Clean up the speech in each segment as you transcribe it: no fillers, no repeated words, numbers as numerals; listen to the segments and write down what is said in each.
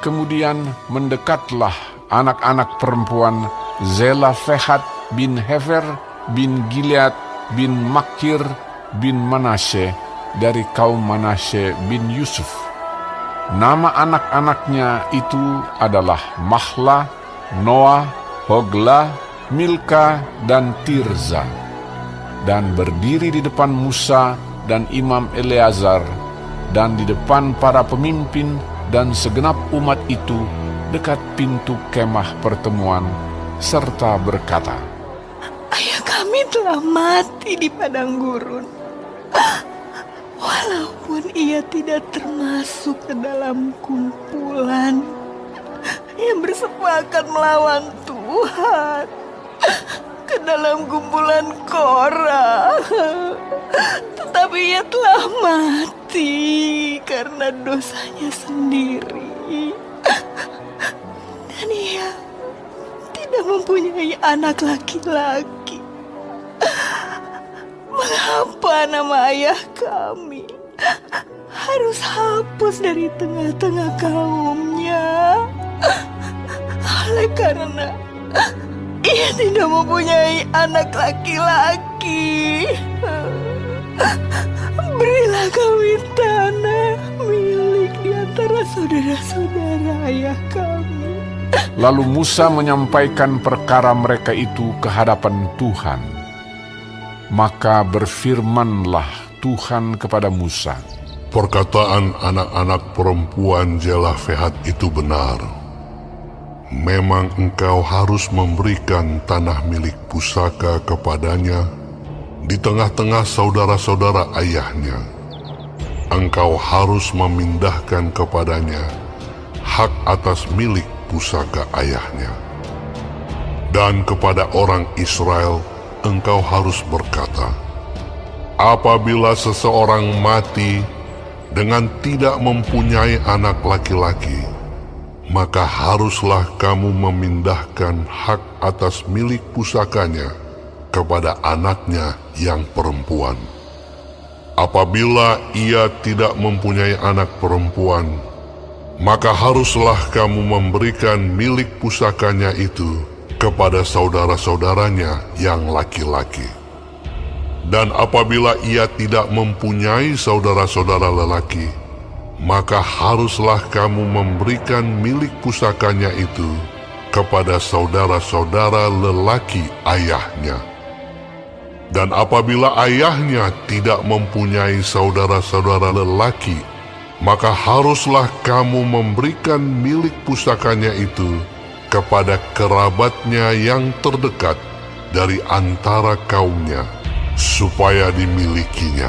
Kemudian mendekatlah anak-anak perempuan Zelafehat bin Hefer bin Gilead bin Makir bin Manasye dari kaum Manasye bin Yusuf. Nama anak-anaknya itu adalah Mahla, Noah, Hogla, Milka, dan Tirza. Dan berdiri di depan Musa dan Imam Eleazar, dan di depan para pemimpin dan segenap umat itu dekat pintu kemah pertemuan, serta berkata, Ayah kami telah mati di padang gurun. Walaupun ia tidak termasuk ke dalam kumpulan yang bersepakat melawan Tuhan, ke dalam kumpulan Korah, tetapi ia telah mati karena dosanya sendiri, dan ia tidak mempunyai anak laki-laki. Mengapa nama ayah kami harus hapus dari tengah-tengah kaumnya? Oleh karena ia tidak mempunyai anak laki-laki. Berilah kami tanah milik di antara saudara-saudara ayah kami. Lalu Musa menyampaikan perkara mereka itu ke hadapan Tuhan. Maka berfirmanlah Tuhan kepada Musa, perkataan anak-anak perempuan Zelafehat itu benar. Memang engkau harus memberikan tanah milik pusaka kepadanya di tengah-tengah saudara-saudara ayahnya. Engkau harus memindahkan kepadanya hak atas milik pusaka ayahnya. Dan kepada orang Israel engkau harus berkata, apabila seseorang mati dengan tidak mempunyai anak laki-laki, maka haruslah kamu memindahkan hak atas milik pusakanya kepada anaknya yang perempuan. Apabila ia tidak mempunyai anak perempuan, maka haruslah kamu memberikan milik pusakanya itu kepada saudara-saudaranya yang laki-laki. Dan apabila ia tidak mempunyai saudara-saudara lelaki, maka haruslah kamu memberikan milik pusakanya itu kepada saudara-saudara lelaki ayahnya. Dan apabila ayahnya tidak mempunyai saudara-saudara lelaki, maka haruslah kamu memberikan milik pusakanya itu kepada kerabatnya yang terdekat dari antara kaumnya, supaya dimilikinya.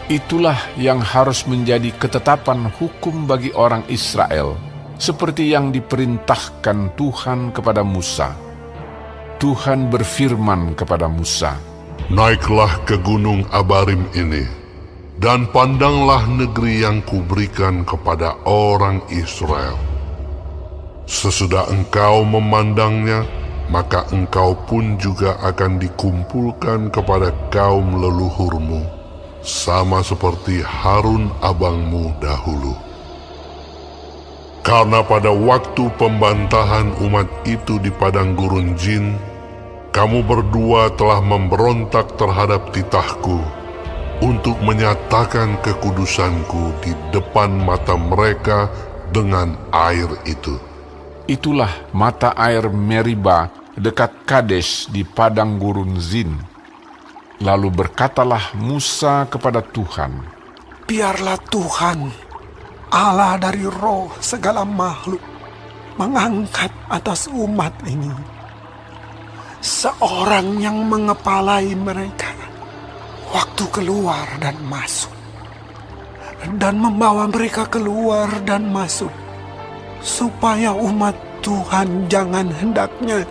Itulah yang harus menjadi ketetapan hukum bagi orang Israel, seperti yang diperintahkan Tuhan kepada Musa. Tuhan berfirman kepada Musa, naiklah ke gunung Abarim ini, dan pandanglah negeri yang kuberikan kepada orang Israel. Sesudah engkau memandangnya, maka engkau pun juga akan dikumpulkan kepada kaum leluhurmu, sama seperti Harun abangmu dahulu. Karena pada waktu pembantahan umat itu di padang gurun Zin, kamu berdua telah memberontak terhadap titahku untuk menyatakan kekudusanku di depan mata mereka dengan air itu. Itulah mata air Meriba dekat Kades di padang gurun Zin. Lalu berkatalah Musa kepada Tuhan, biarlah Tuhan, Allah dari roh segala makhluk, mengangkat atas umat ini seorang yang mengepalai mereka waktu keluar dan masuk, dan membawa mereka keluar dan masuk, supaya umat Tuhan jangan hendaknya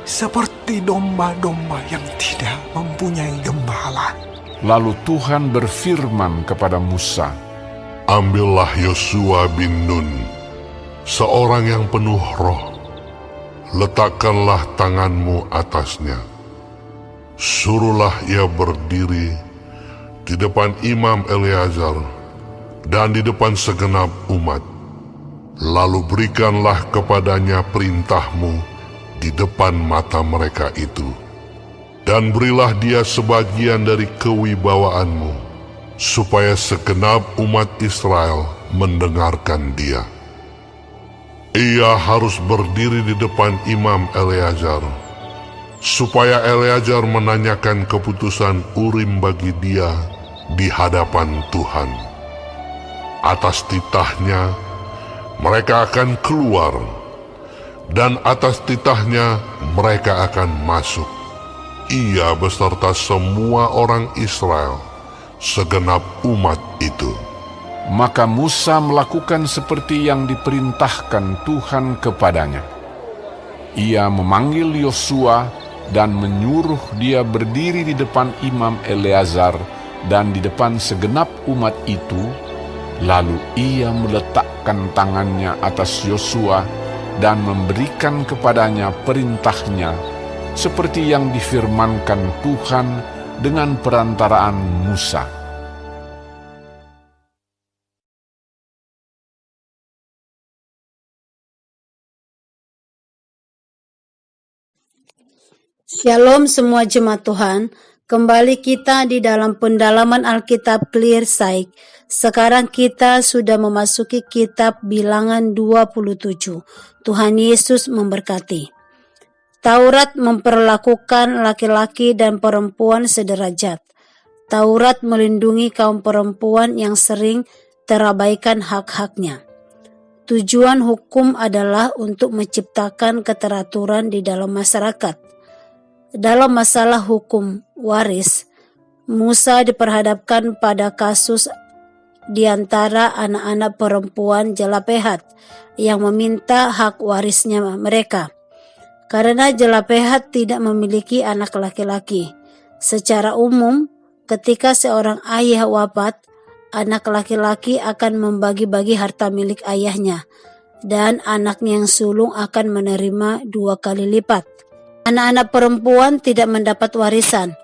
seperti domba-domba yang tidak mempunyai gembala. Lalu Tuhan berfirman kepada Musa, ambillah Yosua bin Nun, seorang yang penuh roh, letakkanlah tanganmu atasnya. Suruhlah ia berdiri di depan Imam Eleazar dan di depan segenap umat. Lalu berikanlah kepadanya perintahmu di depan mata mereka itu, dan berilah dia sebagian dari kewibawaanmu, supaya segenap umat Israel mendengarkan dia. Ia harus berdiri di depan Imam Eleazar, supaya Eleazar menanyakan keputusan Urim bagi dia di hadapan Tuhan. Atas titahnya mereka akan keluar, dan atas titahnya mereka akan masuk, ia beserta semua orang Israel, segenap umat itu. Maka Musa melakukan seperti yang diperintahkan Tuhan kepadanya. Ia memanggil Yosua dan menyuruh dia berdiri di depan Imam Eleazar dan di depan segenap umat itu. Lalu ia meletakkan tangannya atas Yosua dan memberikan kepadanya perintahnya, seperti yang difirmankan Tuhan dengan perantaraan Musa. Shalom semua jemaat Tuhan. Kembali kita di dalam pendalaman Alkitab Clear Sight. Sekarang kita sudah memasuki kitab Bilangan 27. Tuhan Yesus memberkati. Taurat memperlakukan laki-laki dan perempuan sederajat. Taurat melindungi kaum perempuan yang sering terabaikan hak-haknya. Tujuan hukum adalah untuk menciptakan keteraturan di dalam masyarakat. Dalam masalah hukum waris, Musa diperhadapkan pada kasus di antara anak-anak perempuan Jelapehat yang meminta hak warisnya mereka. Karena Jelapehat tidak memiliki anak laki-laki. Secara umum, ketika seorang ayah wafat, anak laki-laki akan membagi-bagi harta milik ayahnya, dan anaknya yang sulung akan menerima 2 kali lipat. Anak-anak perempuan tidak mendapat warisan.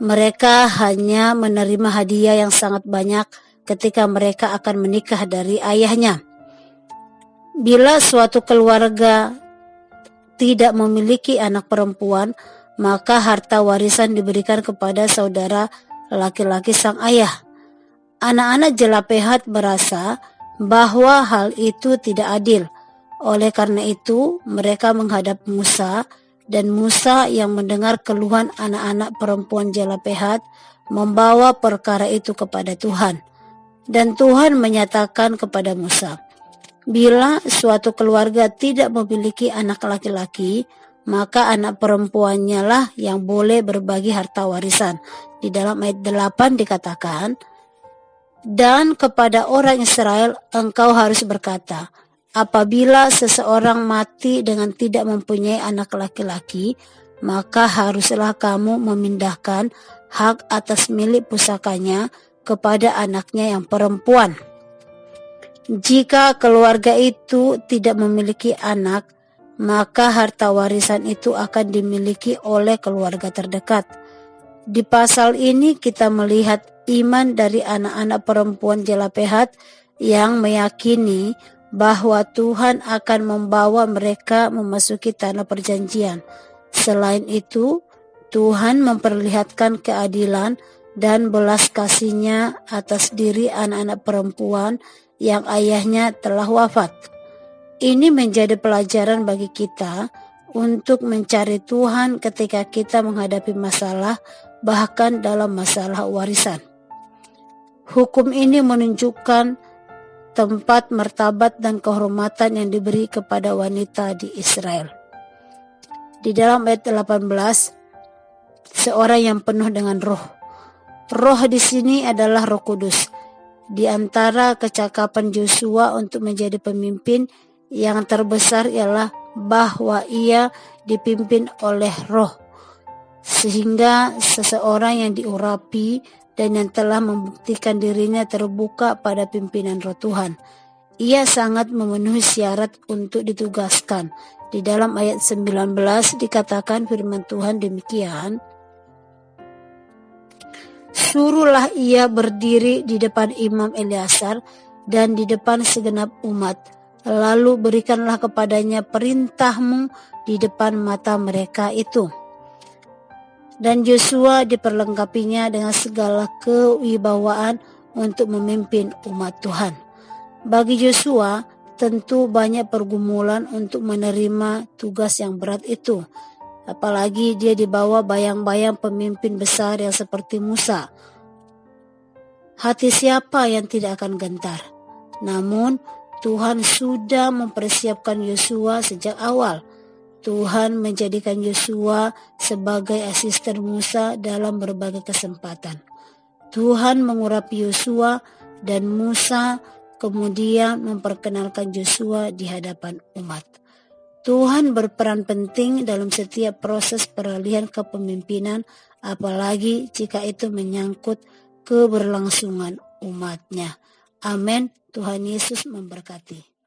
Mereka hanya menerima hadiah yang sangat banyak ketika mereka akan menikah dari ayahnya. Bila suatu keluarga tidak memiliki anak perempuan, maka harta warisan diberikan kepada saudara laki-laki sang ayah. Anak-anak Jelapehat merasa bahwa hal itu tidak adil. Oleh karena itu, mereka menghadap Musa, dan Musa yang mendengar keluhan anak-anak perempuan Jelapehat membawa perkara itu kepada Tuhan. Dan Tuhan menyatakan kepada Musa, bila suatu keluarga tidak memiliki anak laki-laki, maka anak perempuannya lah yang boleh berbagi harta warisan. Di dalam ayat 8 dikatakan, dan kepada orang Israel engkau harus berkata, apabila seseorang mati dengan tidak mempunyai anak laki-laki, maka haruslah kamu memindahkan hak atas milik pusakanya kepada anaknya yang perempuan. Jika keluarga itu tidak memiliki anak, maka harta warisan itu akan dimiliki oleh keluarga terdekat. Di pasal ini kita melihat iman dari anak-anak perempuan Jelapehat yang meyakini bahwa Tuhan akan membawa mereka memasuki tanah perjanjian. Selain itu, Tuhan memperlihatkan keadilan dan belas kasih-Nya atas diri anak-anak perempuan yang ayahnya telah wafat. Ini menjadi pelajaran bagi kita untuk mencari Tuhan ketika kita menghadapi masalah, bahkan dalam masalah warisan. Hukum ini menunjukkan tempat martabat dan kehormatan yang diberi kepada wanita di Israel. Di dalam ayat 18, seorang yang penuh dengan roh. Roh di sini adalah Roh Kudus. Di antara kecakapan Yosua untuk menjadi pemimpin yang terbesar ialah bahwa ia dipimpin oleh roh. Sehingga seseorang yang diurapi dan yang telah membuktikan dirinya terbuka pada pimpinan roh Tuhan. Ia sangat memenuhi syarat untuk ditugaskan. Di dalam ayat 19 dikatakan firman Tuhan demikian, suruhlah ia berdiri di depan Imam Eleazar dan di depan segenap umat. Lalu berikanlah kepadanya perintah-Mu di depan mata mereka itu. Dan Yosua diperlengkapinya dengan segala kewibawaan untuk memimpin umat Tuhan. Bagi Yosua, tentu banyak pergumulan untuk menerima tugas yang berat itu. Apalagi dia dibawa bayang-bayang pemimpin besar yang seperti Musa. Hati siapa yang tidak akan gentar? Namun, Tuhan sudah mempersiapkan Yosua sejak awal. Tuhan menjadikan Yosua sebagai asisten Musa dalam berbagai kesempatan. Tuhan mengurapi Yosua dan Musa kemudian memperkenalkan Yosua di hadapan umat. Tuhan berperan penting dalam setiap proses peralihan kepemimpinan, apalagi jika itu menyangkut keberlangsungan umatnya. Amin. Tuhan Yesus memberkati.